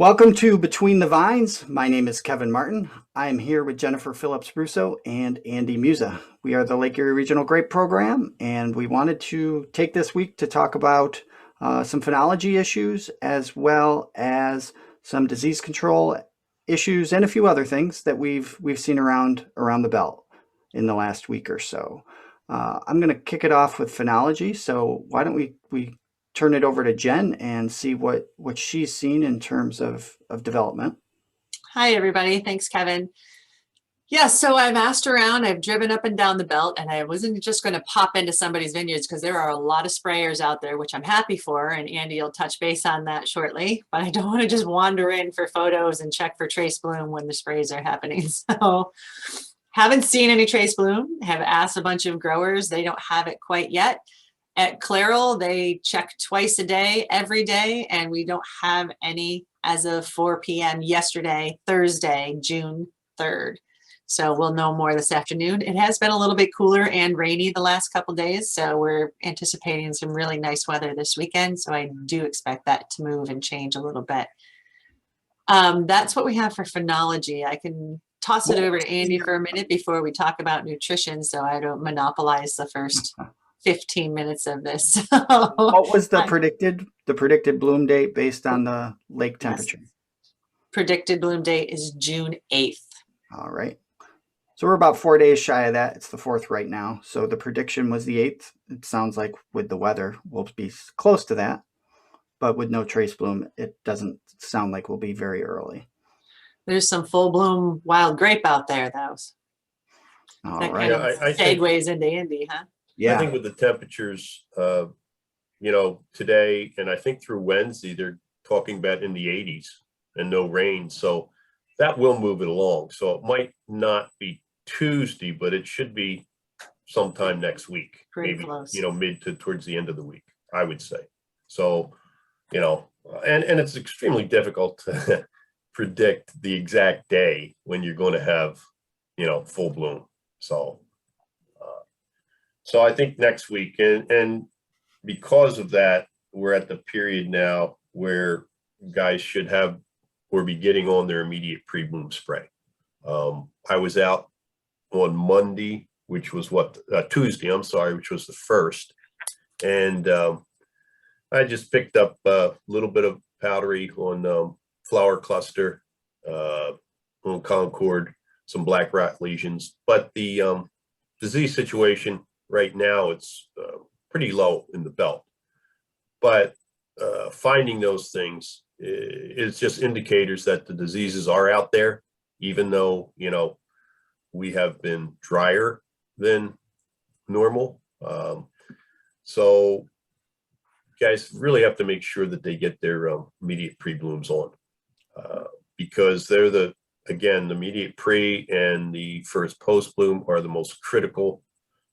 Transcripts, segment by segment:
Welcome to Between the Vines. My name is Kevin Martin. I'm here with Jennifer Phillips-Russo and Andy Musa. We are the Lake Erie Regional Grape Program, and we wanted to take this week to talk about some phenology issues as well as some disease control issues and a few other things that we've seen around the belt in the last week or so. I'm going to kick it off with phenology. So why don't we turn it over to Jen and see what she's seen in terms of development. Hi, everybody. Thanks, Kevin. Yeah, so I've asked around, I've driven up and down the belt, and I wasn't just going to pop into somebody's vineyards because there are a lot of sprayers out there, which I'm happy for, and Andy will touch base on that shortly, but I don't want to just wander in for photos and check for trace bloom when the sprays are happening. So haven't seen any trace bloom, have asked a bunch of growers. They don't have it quite yet. At Clairol, they check twice a day, every day, and we don't have any as of 4 p.m. yesterday, Thursday, June 3rd. So we'll know more this afternoon. It has been a little bit cooler and rainy the last couple days, so we're anticipating some really nice weather this weekend. So I do expect that to move and change a little bit. That's what we have for phenology. I can toss it over to Andy for a minute before we talk about nutrition, so I don't monopolize the first 15 minutes of this. What was the predicted bloom date based on the lake temperature? Yes. Predicted bloom date is June 8th. All right. So we're about 4 days shy of that. It's the 4th right now. So the prediction was the 8th. It sounds like with the weather, we'll be close to that. But with no trace bloom, it doesn't sound like we'll be very early. There's some full bloom wild grape out there, though. All that right. kind of segues into Andy, huh? Yeah. I think with the temperatures, today, and I think through Wednesday, they're talking about in the 80s and no rain. So that will move it along. So it might not be Tuesday, but it should be sometime next week. Pretty maybe close. Mid to towards the end of the week, I would say. So, and it's extremely difficult to predict the exact day when you're going to have, full bloom. So I think next week, and because of that, we're at the period now where guys should have or be getting on their immediate pre-bloom spray. I was out on Monday, which was Tuesday, which was the 1st. And I just picked up a little bit of powdery on flower cluster, on Concord, some black rot lesions. But the disease situation right now, it's pretty low in the belt. But finding those things is just indicators that the diseases are out there, even though, we have been drier than normal. So guys really have to make sure that they get their immediate pre-blooms on because they're the immediate pre and the first post-bloom are the most critical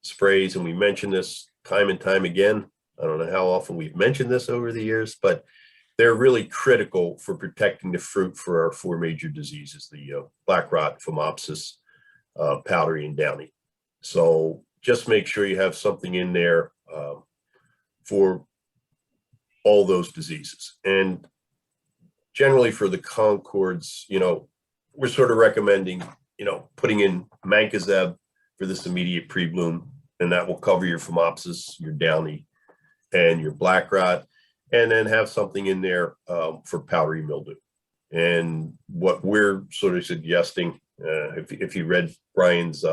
sprays. And we mention this time and time again. I don't know how often we've mentioned this over the years, but they're really critical for protecting the fruit for our 4 major diseases, the black rot, phomopsis, powdery, and downy. So just make sure you have something in there for all those diseases. And generally for the Concords, we're sort of recommending, putting in mancozeb for this immediate pre-bloom, and that will cover your phomopsis, your downy, and your black rot, and then have something in there for powdery mildew. And what we're sort of suggesting, if you read Brian's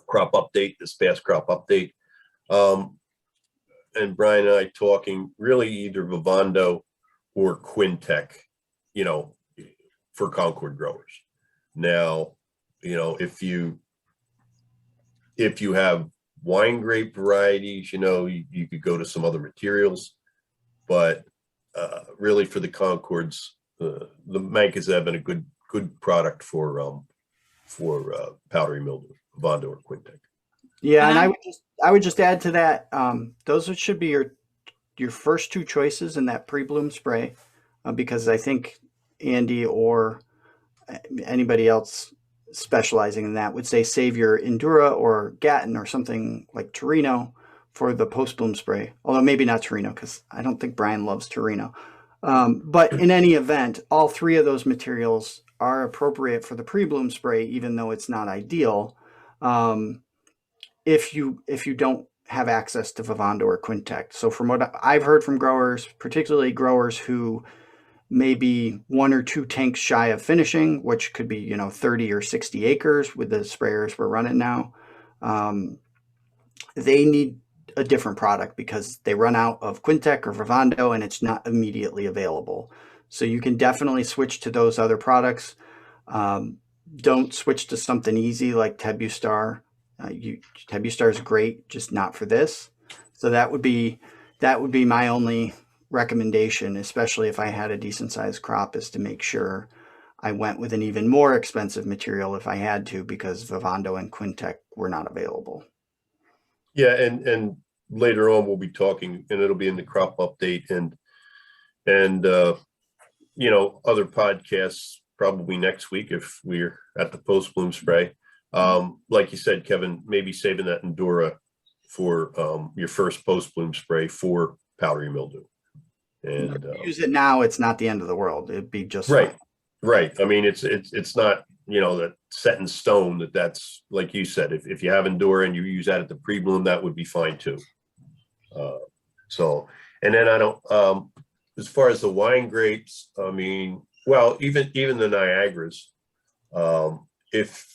crop update, this past crop update, and Brian and I talking really either Vivando or Quintec, for Concord growers. Now, if you have wine grape varieties, you could go to some other materials, but really for the Concords, the mancozeb and a good product for powdery mildew, Vivando or Quintec. Yeah, and I would just add to that, those should be your first 2 choices in that pre-bloom spray, because I think Andy or anybody else specializing in that would say save your Endura or Gatton or something like Torino for the post-bloom spray. Although maybe not Torino, because I don't think Brian loves Torino. But in any event, all three of those materials are appropriate for the pre-bloom spray, even though it's not ideal. If you don't have access to Vivando or Quintec. So from what I've heard from growers, particularly growers who may be 1 or 2 tanks shy of finishing, which could be 30 or 60 acres with the sprayers we're running now, they need a different product because they run out of Quintec or Vivando and it's not immediately available. So you can definitely switch to those other products. Don't switch to something easy like Tebustar. Tebustar is great, just not for this. So that would be my only recommendation, especially if I had a decent sized crop, is to make sure I went with an even more expensive material if I had to, because Vivando and Quintec were not available. Yeah, and later on we'll be talking, and it'll be in the crop update and other podcasts probably next week if we're at the post bloom spray. Like you said, Kevin, maybe saving that Endura for your first post bloom spray for powdery mildew. And use it now, it's not the end of the world. It'd be just right. fine. Right. I mean, it's not, that set in stone that's like you said, if you have Endura and you use that at the pre-bloom, that would be fine too. And then I don't, as far as the wine grapes, I mean, well, even the Niagaras, if,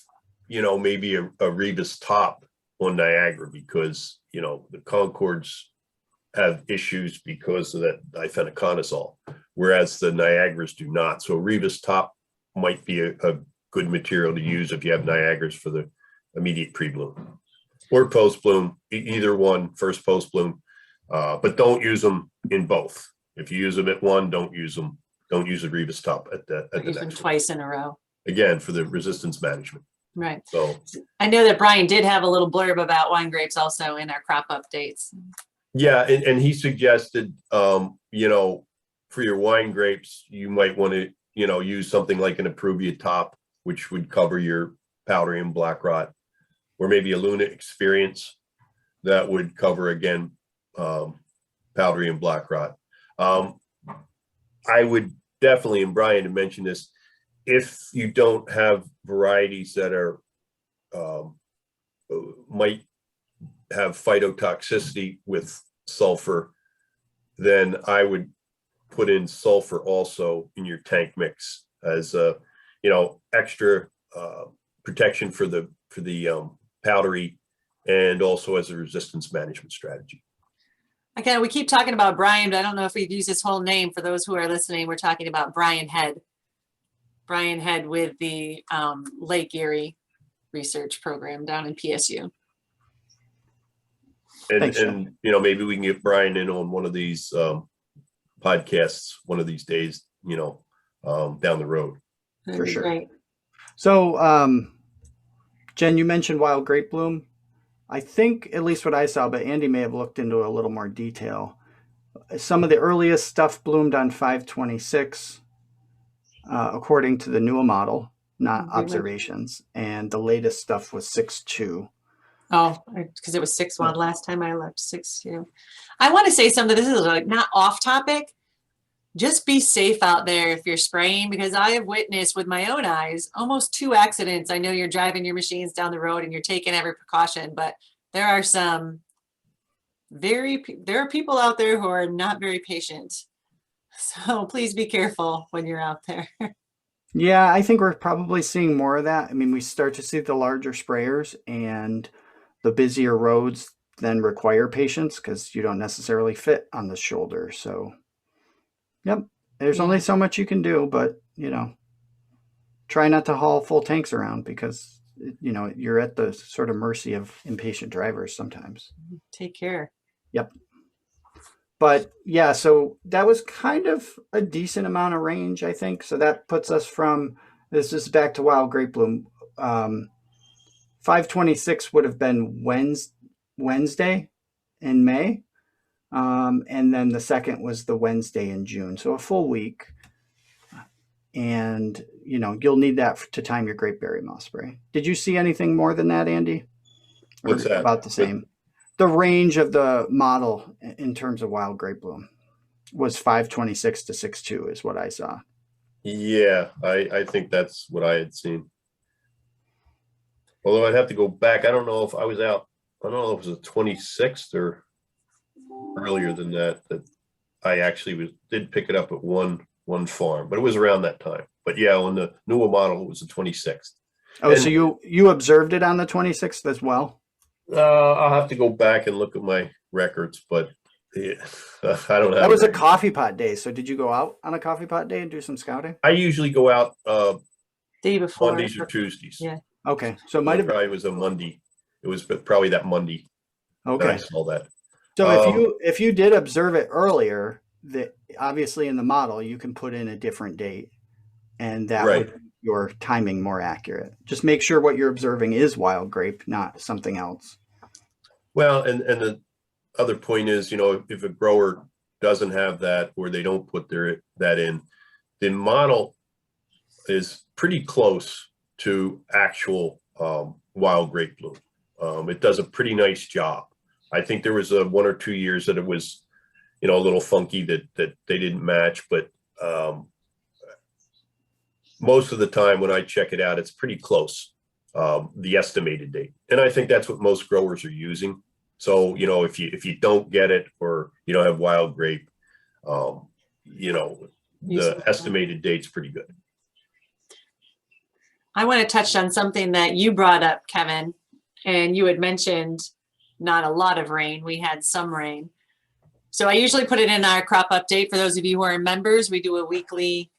maybe a Rebus top on Niagara, because, the Concords have issues because of that difenoconazole, whereas the Niagaras do not. So Rebus top might be a good material to use if you have Niagaras for the immediate pre-bloom or post-bloom, either one, first post-bloom, but don't use them in both. If you use them at one, don't use the Rebus top at the Use them next twice in a row. Again, for the resistance management. Right. So I know that Brian did have a little blurb about wine grapes also in our crop updates. yeah, and he suggested, for your wine grapes, you might want to, use something like an Appruvia top, which would cover your powdery and black rot, or maybe a Luna Experience that would cover again powdery and black rot. I would definitely, and Brian had mentioned this, if you don't have varieties that are might have phytotoxicity with sulfur, then I would put in sulfur also in your tank mix as a extra protection for the powdery, and also as a resistance management strategy. Again, we keep talking about Brian, but I don't know if we've used his whole name. For those who are listening, we're talking about Brian Head. Brian Head with the Lake Erie research program down in PSU. And, Thanks, and maybe we can get Brian in on one of these podcasts one of these days, down the road. For sure. Great. So, Jen, you mentioned wild grape bloom. I think, at least what I saw, but Andy may have looked into a little more detail. Some of the earliest stuff bloomed on 5/26, according to the NEWA model, not observations. And the latest stuff was 6/2. Oh, because it was 6/1 last time I left, 6/2. I want to say something. This is like not off topic. Just be safe out there if you're spraying, because I have witnessed with my own eyes almost 2 accidents. I know you're driving your machines down the road and you're taking every precaution, but there are there are people out there who are not very patient. So please be careful when you're out there. Yeah, I think we're probably seeing more of that. I mean, we start to see the larger sprayers, and the busier roads then require patience because you don't necessarily fit on the shoulder. So, yep, there's only so much you can do, but, try not to haul full tanks around because, you're at the sort of mercy of impatient drivers sometimes. Take care. Yep. But yeah, so that was kind of a decent amount of range, I think. So that puts us from, this is back to wild grape bloom. 5/26 would have been Wednesday in May. And then the second was the Wednesday in June. So a full week. And, you'll need that to time your grapeberry moss spray. Did you see anything more than that, Andy? Or What's that? about the same? The range of the model in terms of wild grape bloom. was 526 to 62 is what I saw. Yeah, I think that's what I had seen. Although I'd have to go back. I don't know if I was out. I don't know if it was the 26th or earlier than that. That I actually did pick it up at one farm, but it was around that time. But yeah, on the NEWA model, it was the 26th. Oh, so you observed it on the 26th as well? I'll have to go back and look at my records, but yeah, I don't have. That was a coffee pot day. So did you go out on a coffee pot day and do some scouting? I usually go out Day before. Mondays or Tuesdays. Yeah. Okay, so it might have probably was a Monday. It was probably that Monday. That I okay. saw that. So if you did observe it earlier, that obviously in the model you can put in a different date, and that Right. would make your timing more accurate. Just make sure what you're observing is wild grape, not something else. Well, and the other point is, if a grower doesn't have that or they don't put that in, the model is pretty close to actual wild grape bloom. It does a pretty nice job. I think there was 1 or 2 years that it was, a little funky that they didn't match, but most of the time when I check it out, it's pretty close, the estimated date. And I think that's what most growers are using. So, if you don't get it or you don't have wild grape, the estimated date's pretty good. I want to touch on something that you brought up, Kevin, and you had mentioned not a lot of rain. We had some rain. So I usually put it in our crop update. For those of you who are members, we do a weekly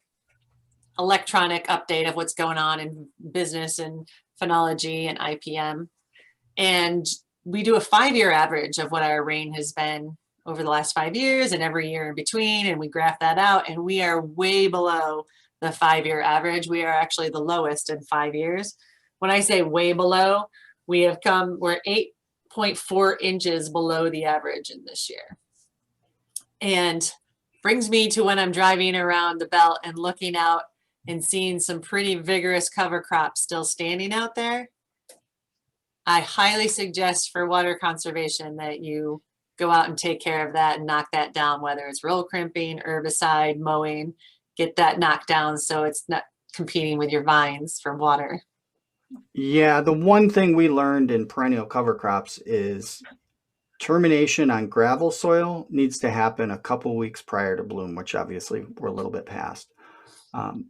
electronic update of what's going on in business and phenology and IPM. And we do a 5-year average of what our rain has been over the last 5 years and every year in between. And we graph that out, and we are way below the 5-year average. We are actually the lowest in 5 years. When I say way below, we're 8.4 inches below the average in this year. And brings me to when I'm driving around the belt and looking out and seeing some pretty vigorous cover crops still standing out there. I highly suggest for water conservation that you go out and take care of that and knock that down, whether it's roll crimping, herbicide, mowing, get that knocked down so it's not competing with your vines for water. Yeah, the one thing we learned in perennial cover crops is termination on gravel soil needs to happen a couple weeks prior to bloom, which obviously we're a little bit past.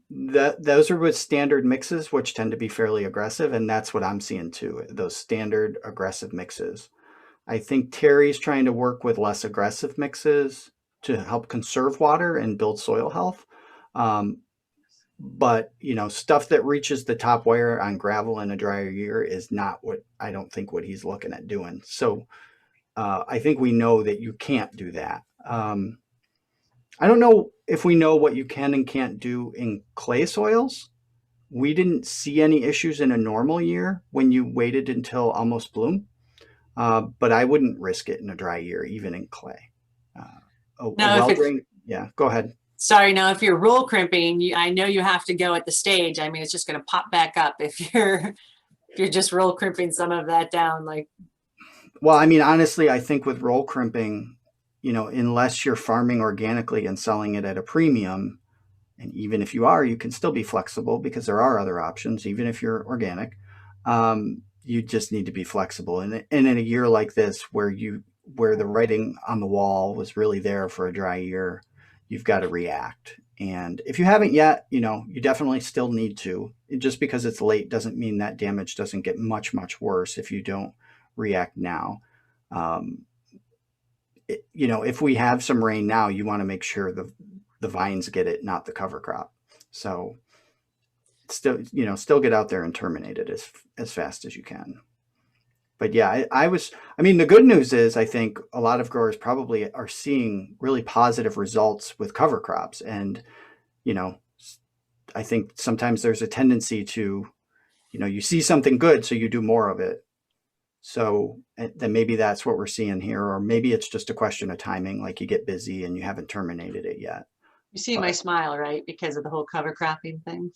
Those are with standard mixes, which tend to be fairly aggressive, and that's what I'm seeing too, those standard aggressive mixes. I think Terry's trying to work with less aggressive mixes to help conserve water and build soil health. But stuff that reaches the top wire on gravel in a drier year is not I don't think what he's looking at doing. So I think we know that you can't do that. I don't know if we know what you can and can't do in clay soils. We didn't see any issues in a normal year when you waited until almost bloom. But I wouldn't risk it in a dry year, even in clay. Yeah, go ahead. Sorry, now if you're roll crimping, I know you have to go at the stage. I mean, it's just going to pop back up if you're just roll crimping some of that down. Well, I mean, honestly, I think with roll crimping, unless you're farming organically and selling it at a premium, and even if you are, you can still be flexible because there are other options, even if you're organic. You just need to be flexible. And in a year like this, where the writing on the wall was really there for a dry year, you've got to react. And if you haven't yet, you definitely still need to. Just because it's late doesn't mean that damage doesn't get much, much worse if you don't react now. If we have some rain now, you want to make sure the vines get it, not the cover crop. So still get out there and terminate it as fast as you can. But yeah, the good news is I think a lot of growers probably are seeing really positive results with cover crops. And, I think sometimes there's a tendency to, you see something good, so you do more of it. So then maybe that's what we're seeing here, or maybe it's just a question of timing, like you get busy and you haven't terminated it yet. You see my smile, right? Because of the whole cover cropping thing.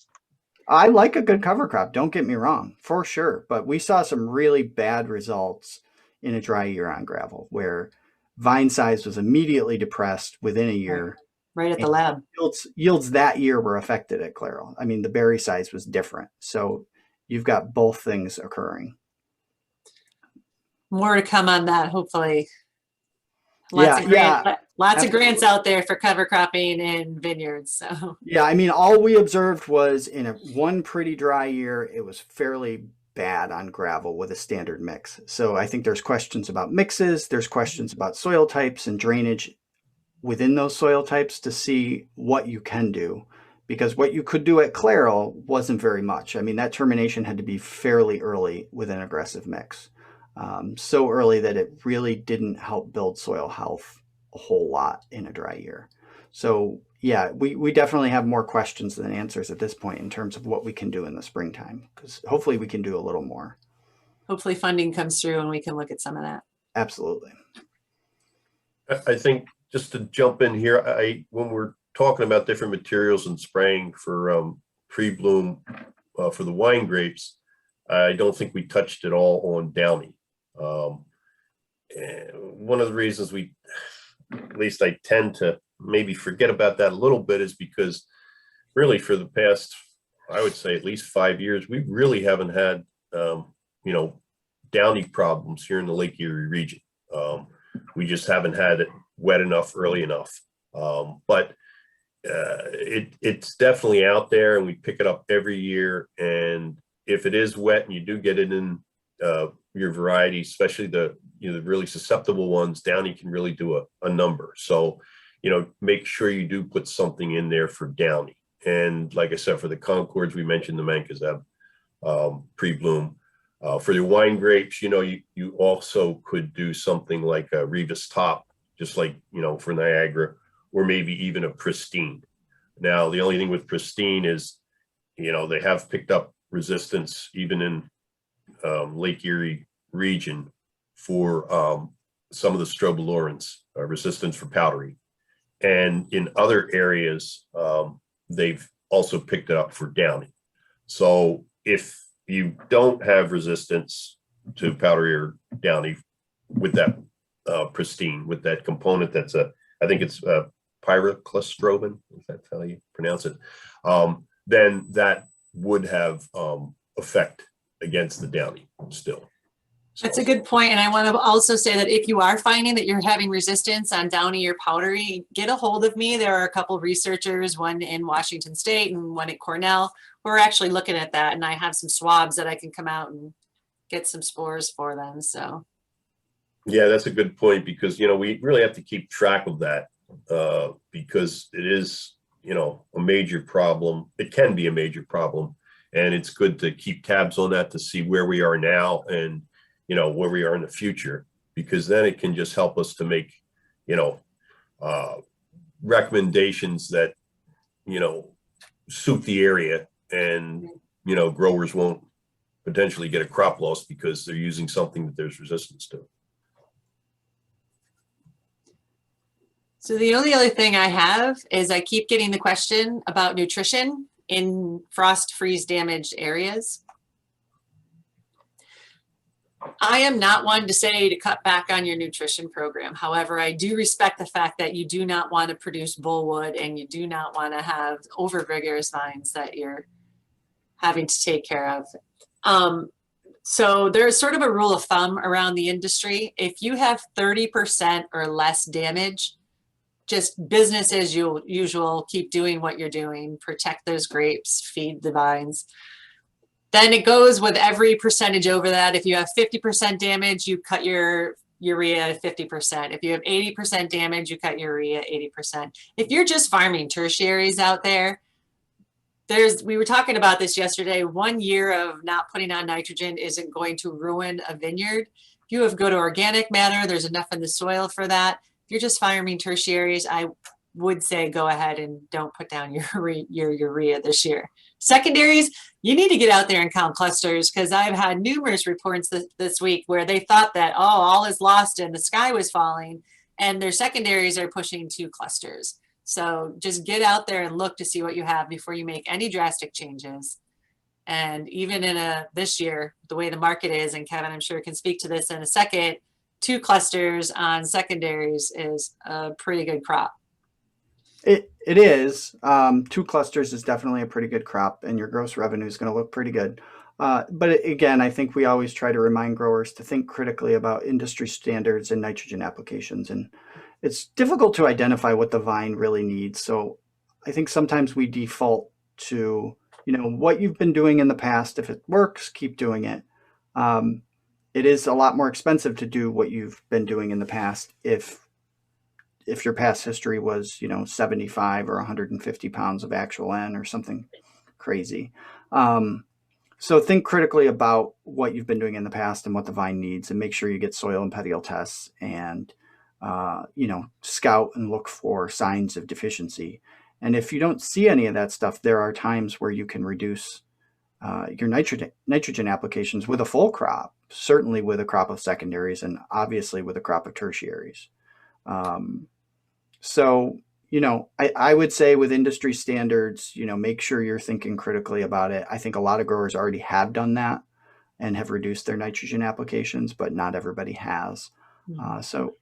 I like a good cover crop, don't get me wrong, for sure. But we saw some really bad results in a dry year on gravel where vine size was immediately depressed within a year. Right at the And lab. yields that year were affected at Clairol. I mean, the berry size was different. So you've got both things occurring. More to come on that, hopefully. Lots of absolutely. grants out there for cover cropping in vineyards. So Yeah, I mean, all we observed was in one pretty dry year, it was fairly bad on gravel with a standard mix. So I think there's questions about mixes, there's questions about soil types and drainage within those soil types to see what you can do. Because what you could do at Clairol wasn't very much. I mean, that termination had to be fairly early with an aggressive mix. So early that it really didn't help build soil health a whole lot in a dry year. So yeah, we definitely have more questions than answers at this point in terms of what we can do in the springtime, because hopefully we can do a little more. hopefully funding comes through and we can look at some of that. Absolutely. I think just to jump in here, when we're talking about different materials and spraying for pre-bloom for the wine grapes, I don't think we touched at all on downy. And one of the reasons at least I tend to maybe forget about that a little bit, is because really for the past, I would say at least 5 years, we really haven't had, downy problems here in the Lake Erie region. We just haven't had it wet enough early enough. But it's definitely out there, and we pick it up every year. And if it is wet and you do get it in your variety, especially the really susceptible ones, downy can really do a number. So, make sure you do put something in there for downy. And like I said, for the Concords, we mentioned the Mancozeb pre-bloom. For the wine grapes, you also could do something like a Revis Top, just like, for Niagara, or maybe even a Pristine. Now, the only thing with Pristine is, they have picked up resistance even in Lake Erie region for some of the strobilurins, resistance for powdery. And in other areas, they've also picked it up for downy. So if you don't have resistance to powdery or downy with that Pristine, with that component that's I think it's pyroclastroben, if that's how you pronounce it, then that would have effect against the downy still. That's a good point. And I want to also say that if you are finding that you're having resistance on downy or powdery, get a hold of me. There are a couple of researchers, one in Washington State and one at Cornell, who are actually looking at that. And I have some swabs that I can come out and get some spores for them. So yeah, that's a good point, because we really have to keep track of that, because it is a major problem. It can be a major problem, and it's good to keep tabs on that to see where we are now and where we are in the future, because then it can just help us to make recommendations that suit the area, and growers won't potentially get a crop loss because they're using something that there's resistance to. So the only other thing I have is I keep getting the question about nutrition in frost freeze damaged areas. I am not one to say to cut back on your nutrition program. However, I do respect the fact that you do not want to produce bullwood, and you do not want to have overvigorous vines that you're having to take care of. So there's sort of a rule of thumb around the industry. If you have 30% or less damage, just business as usual, keep doing what you're doing, protect those grapes, feed the vines. Then it goes with every percentage over that. If you have 50% damage, you cut your urea 50%. If you have 80% damage, you cut urea 80%. If you're just farming tertiaries out there, we were talking about this yesterday. 1 year of not putting on nitrogen isn't going to ruin a vineyard. If you have good organic matter, there's enough in the soil for that. If you're just farming tertiaries, I would say go ahead and don't put down your urea this year. Secondaries, you need to get out there and count clusters, because I've had numerous reports this week where they thought that, oh, all is lost and the sky was falling, and their secondaries are pushing 2 clusters. So just get out there and look to see what you have before you make any drastic changes. And even in this year, the way the market is, and Kevin, I'm sure can speak to this in a second, 2 clusters on secondaries is a pretty good crop. It is. 2 clusters is definitely a pretty good crop, and your gross revenue is going to look pretty good. But again, I think we always try to remind growers to think critically about industry standards and nitrogen applications. And it's difficult to identify what the vine really needs. So I think sometimes we default to, what you've been doing in the past. If it works, keep doing it. It is a lot more expensive to do what you've been doing in the past if your past history was, 75 or 150 pounds of actual N or something crazy. So think critically about what you've been doing in the past and what the vine needs, and make sure you get soil and petiole tests and, scout and look for signs of deficiency. And if you don't see any of that stuff, there are times where you can reduce your nitrogen applications with a full crop, certainly with a crop of secondaries, and obviously with a crop of tertiaries. So, I would say with industry standards, make sure you're thinking critically about it. I think a lot of growers already have done that and have reduced their nitrogen applications, but not everybody has. So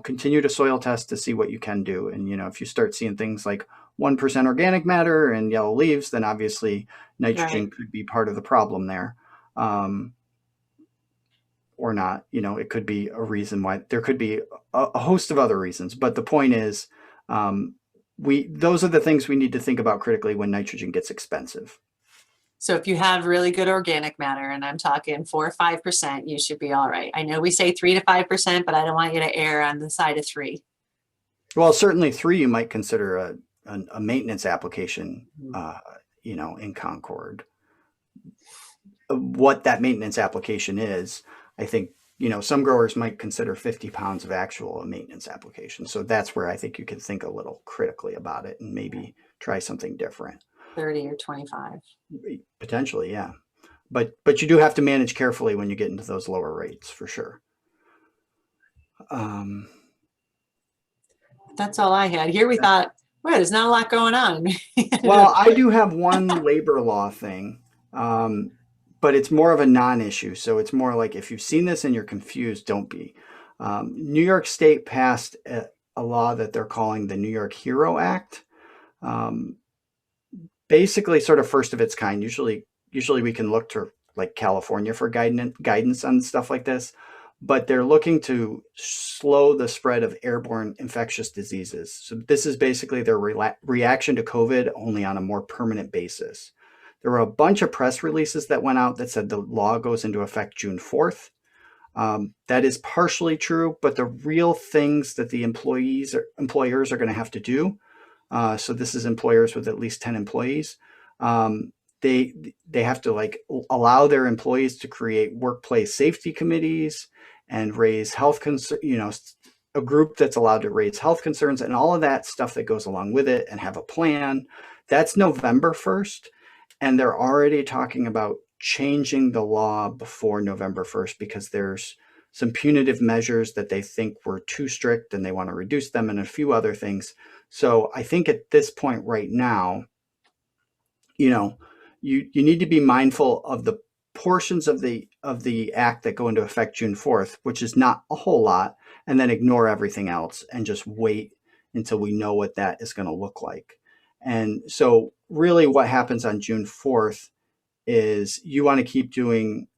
continue to soil test to see what you can do. And, if you start seeing things like 1% organic matter and yellow leaves, then obviously nitrogen could be part of the problem there. Or not, it could be a reason why. There could be a host of other reasons, but the point is, those are the things we need to think about critically when nitrogen gets expensive. So if you have really good organic matter, and I'm talking 4 or 5%, you should be all right. I know we say 3 to 5%, but I don't want you to err on the side of 3. Well, certainly 3 you might consider a maintenance application, in Concord. What that maintenance application is, I think, some growers might consider 50 pounds of actual a maintenance application. So that's where I think you can think a little critically about it and maybe try something different. 30 or 25. Potentially, yeah. But you do have to manage carefully when you get into those lower rates, for sure. That's all I had. Here we thought, well, there's not a lot going on. Well, I do have one labor law thing. But it's more of a non-issue. So it's more like, if you've seen this and you're confused, don't be. New York State passed a law that they're calling the New York HERO Act. Basically sort of first of its kind. Usually we can look to like California for guidance on stuff like this, but they're looking to slow the spread of airborne infectious diseases. So this is basically their reaction to COVID, only on a more permanent basis. There were a bunch of press releases that went out that said the law goes into effect June 4th. That is partially true, but the real things that the employers are going to have to do, so this is employers with at least 10 employees, they have to allow their employees to create workplace safety committees and raise health concerns, a group that's allowed to raise health concerns and all of that stuff that goes along with it, and have a plan. That's November 1st. And they're already talking about changing the law before November 1st because there's some punitive measures that they think were too strict and they want to reduce them, and a few other things. So I think at this point right now, you need to be mindful of the portions of the act that go into effect June 4th, which is not a whole lot, and then ignore everything else and just wait until we know what that is going to look like. And so really what happens on June 4th is you want to keep doing,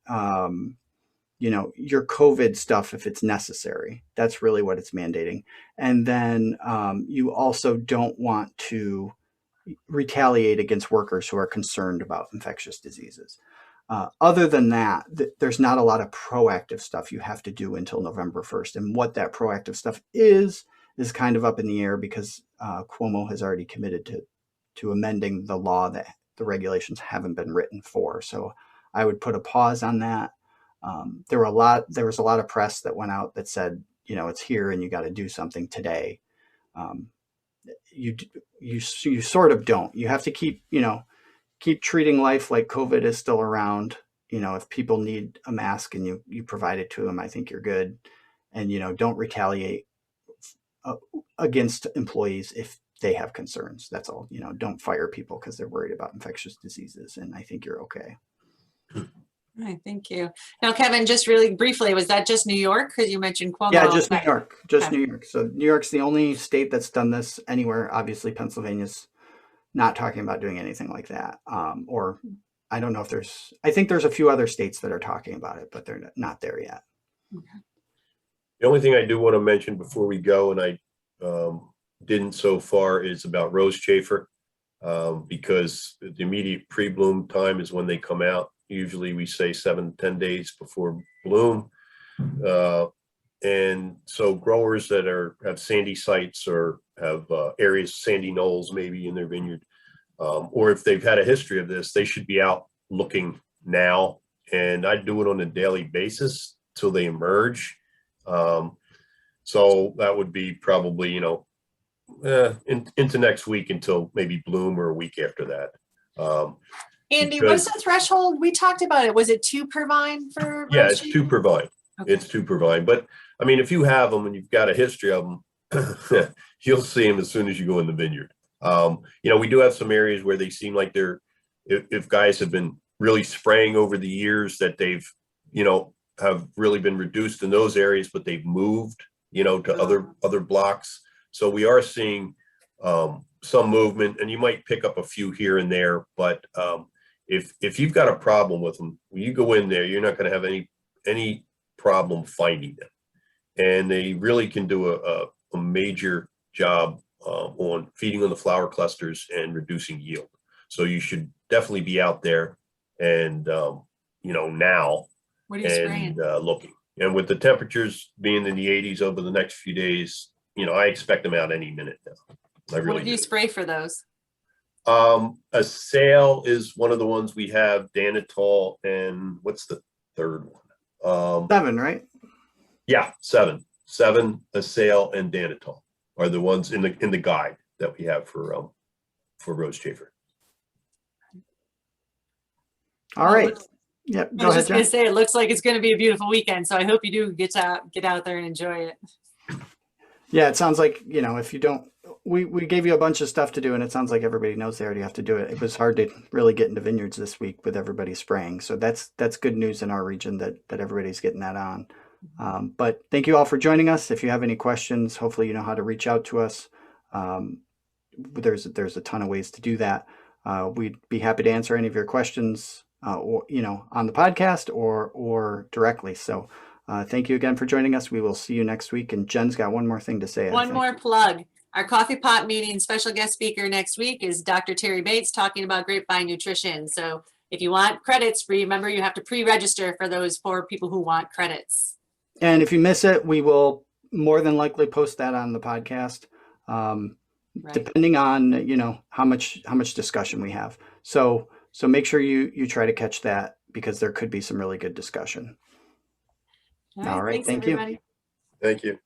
your COVID stuff if it's necessary. That's really what it's mandating. And then you also don't want to retaliate against workers who are concerned about infectious diseases. Other than that, there's not a lot of proactive stuff you have to do until November 1st. And what that proactive stuff is kind of up in the air because Cuomo has already committed to amending the law that the regulations haven't been written for. So I would put a pause on that. There was a lot of press that went out that said, it's here and you got to do something today. You sort of don't. You have to keep treating life like COVID is still around. If people need a mask and you provide it to them, I think you're good. And, don't retaliate against employees if they have concerns. That's all. Don't fire people because they're worried about infectious diseases. And I think you're okay. All right, thank you. Now, Kevin, just really briefly, was that just New York? Because you mentioned Cuomo. Yeah, just New but- York, just Okay. New York. So New York's the only state that's done this anywhere. Obviously, Pennsylvania's not talking about doing anything like that. Or I don't know if there's, I think there's a few other states that are talking about it, but they're not there yet. The only thing I do want to mention before we go, and I didn't so far, is about rose chafer, because the immediate pre-bloom time is when they come out. Usually we say 7 to 10 days before bloom. And so growers that have sandy sites or have areas, sandy knolls maybe in their vineyard, or if they've had a history of this, they should be out looking now. And I do it on a daily basis till they emerge. So that would be probably, into next week until maybe bloom, or a week after that. Andy, what's the threshold? We talked about it. Was it 2 per vine for? Yeah, it's 2 per vine. Okay. It's 2 per vine. But I mean, if you have them and you've got a history of them, you'll see them as soon as you go in the vineyard. We do have some areas where they seem like if guys have been really spraying over the years, that they've, have really been reduced in those areas, but they've moved, to other blocks. So we are seeing some movement, and you might pick up a few here and there, but if you've got a problem with them, when you go in there, you're not going to have any problem finding them. And they really can do a major job on feeding on the flower clusters and reducing yield. So you should definitely be out there and, now, What are you spraying? looking. And with the temperatures being in the 80s over the next few days, I expect them out any minute now. I really What do you spray for those? A sale is one of the ones we have, Danitol, and what's the third one? 7, right? Yeah, 7, a sale, and Danitol are the ones in the guide that we have for rose chafer. All right. Yep. I Go was ahead, just going John. to say, it looks like it's going to be a beautiful weekend. So I hope you do get out there and enjoy it. Yeah, it sounds like, if you don't, we gave you a bunch of stuff to do, and it sounds like everybody knows they already have to do it. It was hard to really get into vineyards this week with everybody spraying. So that's good news in our region that everybody's getting that on. But thank you all for joining us. If you have any questions, hopefully you know how to reach out to us. There's a ton of ways to do that. We'd be happy to answer any of your questions, or on the podcast or directly. So thank you again for joining us. We will see you next week. And Jen's got one more thing to say. One more plug. Our coffee pot meeting special guest speaker next week is Dr. Terry Bates talking about grapevine nutrition. So if you want credits, remember you have to pre-register for those for people who want credits. And if you miss it, we will more than likely post that on the podcast, Right. depending on how much discussion we have. So make sure you try to catch that, because there could be some really good discussion. All right, Thanks, thank you. everybody. Thank you.